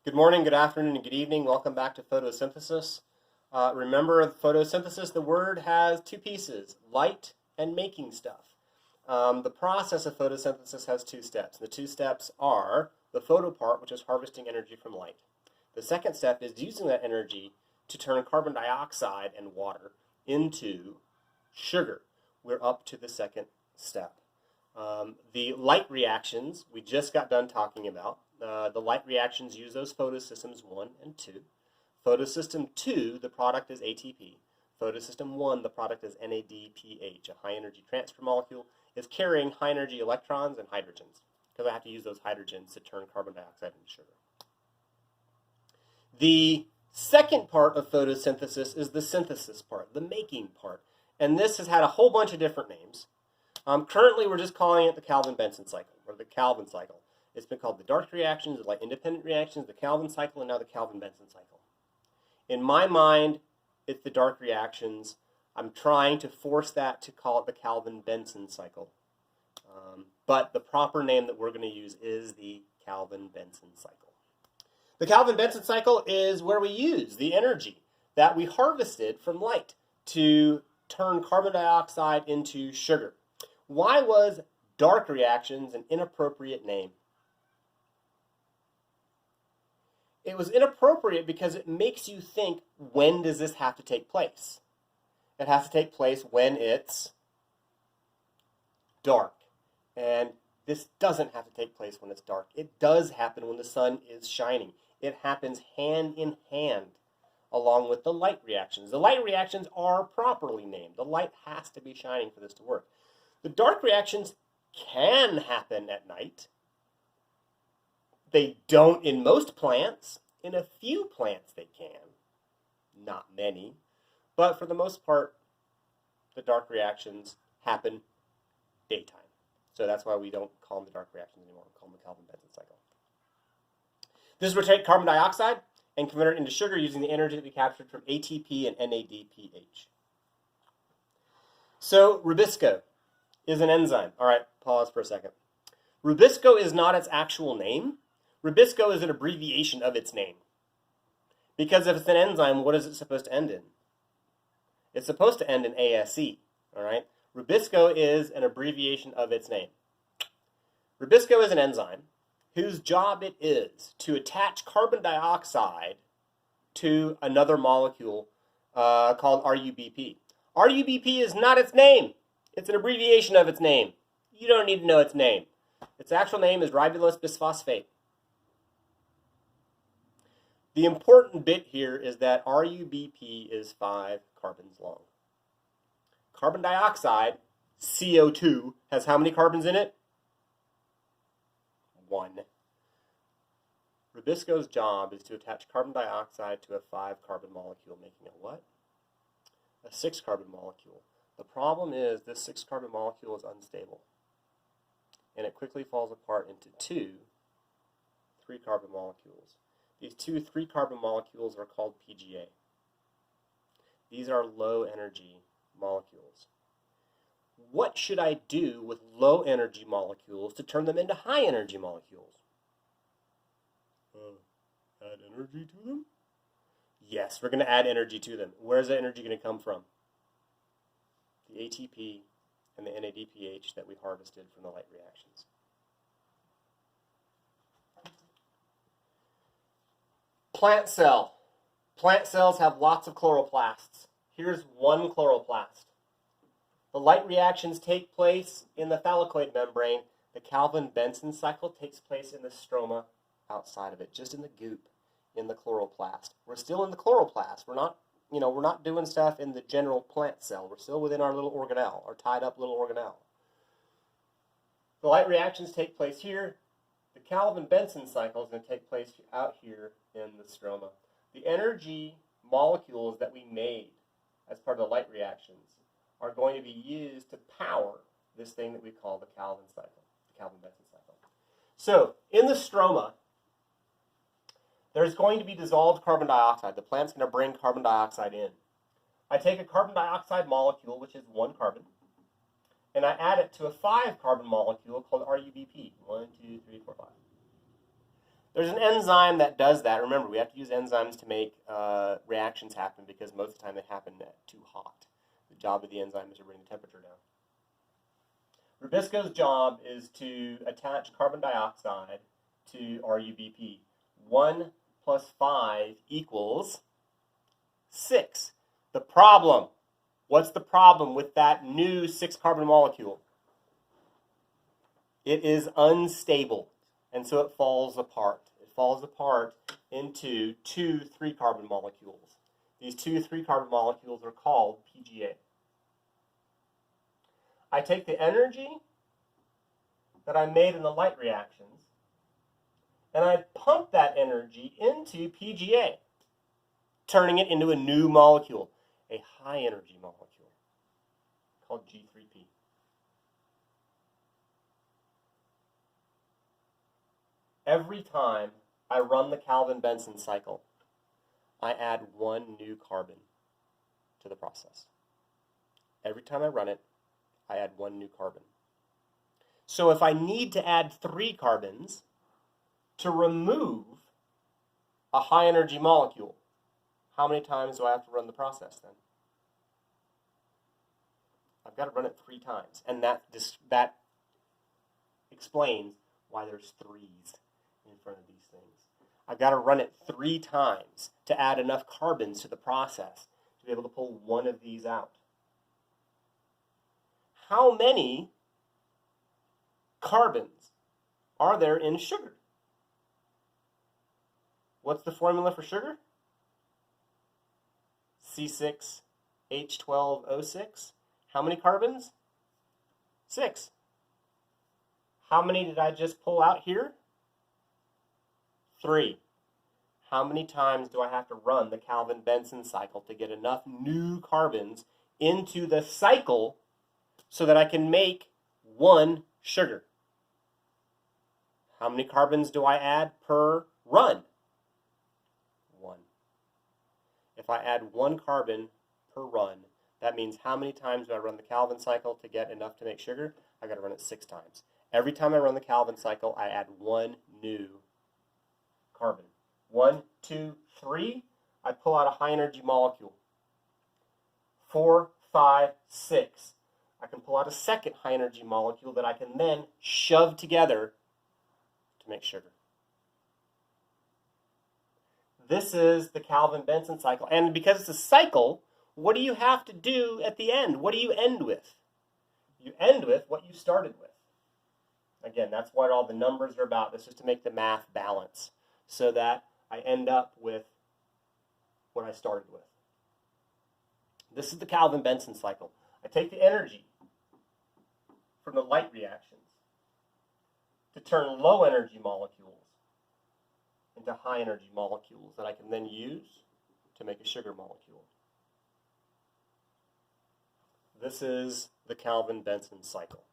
Good morning, good afternoon, and good evening. Welcome back to photosynthesis. Remember, photosynthesis, the word has two pieces, light and making stuff. The process of photosynthesis has two steps. The two steps are the photo part, which is harvesting energy from light. The second step is using that energy to turn carbon dioxide and water into sugar. We're up to the second step. The light reactions we just got done talking about. The light reactions use those photosystems 1 and 2. Photosystem 2, the product is ATP. Photosystem 1, the product is NADPH. A high energy transfer molecule is carrying high energy electrons and hydrogens, because I have to use those hydrogens to turn carbon dioxide into sugar. The second part of photosynthesis is the synthesis part, the making part. And this has had a whole bunch of different names. Currently, we're just calling it the Calvin-Benson cycle, or the Calvin cycle. It's been called the dark reactions, the light-independent reactions, the Calvin cycle, and now the Calvin-Benson cycle. In my mind, it's the dark reactions. I'm trying to force that to call it the Calvin-Benson cycle. But the proper name that we're going to use is the Calvin-Benson cycle. The Calvin-Benson cycle is where we use the energy that we harvested from light to turn carbon dioxide into sugar. Why was dark reactions an inappropriate name? It was inappropriate because it makes you think, when does this have to take place? It has to take place when it's dark. And this doesn't have to take place when it's dark. It does happen when the sun is shining. It happens hand in hand along with the light reactions. The light reactions are properly named. The light has to be shining for this to work. The dark reactions can happen at night. They don't in most plants. In a few plants they can. Not many. But for the most part, the dark reactions happen daytime. So that's why we don't call them the dark reactions anymore. We call them the Calvin-Benson cycle. This is where we take carbon dioxide and convert it into sugar using the energy that we captured from ATP and NADPH. So Rubisco is an enzyme. All right, pause for a second. Rubisco is not its actual name. Rubisco is an abbreviation of its name. Because if it's an enzyme, what is it supposed to end in? It's supposed to end in ASE, all right? Rubisco is an abbreviation of its name. Rubisco is an enzyme whose job it is to attach carbon dioxide to another molecule called RUBP. RUBP is not its name. It's an abbreviation of its name. You don't need to know its name. Its actual name is ribulose bisphosphate. The important bit here is that RUBP is 5 carbons long. Carbon dioxide, CO2, has how many carbons in it? 1. Rubisco's job is to attach carbon dioxide to a 5-carbon molecule, making it what? A 6-carbon molecule. The problem is this 6-carbon molecule is unstable, and it quickly falls apart into 2 3-carbon molecules. These 2 3-carbon molecules are called PGA. These are low-energy molecules. What should I do with low-energy molecules to turn them into high-energy molecules? Add energy to them? Yes, we're going to add energy to them. Where's that energy going to come from? The ATP and the NADPH that we harvested from the light reactions. Plant cell. Plant cells have lots of chloroplasts. Here's one chloroplast. The light reactions take place in the thylakoid membrane. The Calvin-Benson cycle takes place in the stroma outside of it, just in the goop in the chloroplast. We're still in the chloroplast. We're not doing stuff in the general plant cell. We're still within our little organelle, our tied up little organelle. The light reactions take place here. The Calvin-Benson cycle is going to take place out here in the stroma. The energy molecules that we made as part of the light reactions are going to be used to power this thing that we call the Calvin cycle, the Calvin-Benson cycle. So in the stroma, there's going to be dissolved carbon dioxide. The plant's going to bring carbon dioxide in. I take a carbon dioxide molecule, which is 1 carbon, and I add it to a 5-carbon molecule called RUBP. 1, 2, 3, 4, 5. There's an enzyme that does that. Remember, we have to use enzymes to make reactions happen because most of the time they happen at too hot. The job of the enzyme is to bring the temperature down. Rubisco's job is to attach carbon dioxide to RUBP. 1 plus 5 equals 6. The problem. What's the problem with that new 6-carbon molecule? It is unstable, and so it falls apart. It falls apart into 2 3-carbon molecules. These 2 3-carbon molecules are called PGA. I take the energy that I made in the light reactions, and I pump that energy into PGA, turning it into a new molecule, a high-energy molecule called G3P. Every time I run the Calvin-Benson cycle, I add 1 new carbon to the process. Every time I run it, I add 1 new carbon. So if I need to add 3 carbons to remove a high-energy molecule, how many times do I have to run the process then? I've got to run it 3 times, and that explains why there's 3's in front of these things. I've got to run it 3 times to add enough carbons to the process to be able to pull 1 of these out. How many carbons are there in sugar? What's the formula for sugar? C6H12O6. How many carbons? 6. How many did I just pull out here? 3. How many times do I have to run the Calvin-Benson cycle to get enough new carbons into the cycle so that I can make 1 sugar? How many carbons do I add per run? 1. If I add 1 carbon per run, that means how many times do I run the Calvin cycle to get enough to make sugar? I've got to run it 6 times. Every time I run the Calvin cycle, I add 1 new carbon. 1, 2, 3, I pull out a high-energy molecule. 4, 5, 6. I can pull out a second high-energy molecule that I can then shove together to make sugar. This is the Calvin-Benson cycle. And because it's a cycle, what do you have to do at the end? What do you end with? You end with what you started with. Again, that's what all the numbers are about. This is to make the math balance so that I end up with what I started with. This is the Calvin-Benson cycle. I take the energy from the light reactions to turn low-energy molecules into high-energy molecules that I can then use to make a sugar molecule. This is the Calvin-Benson cycle.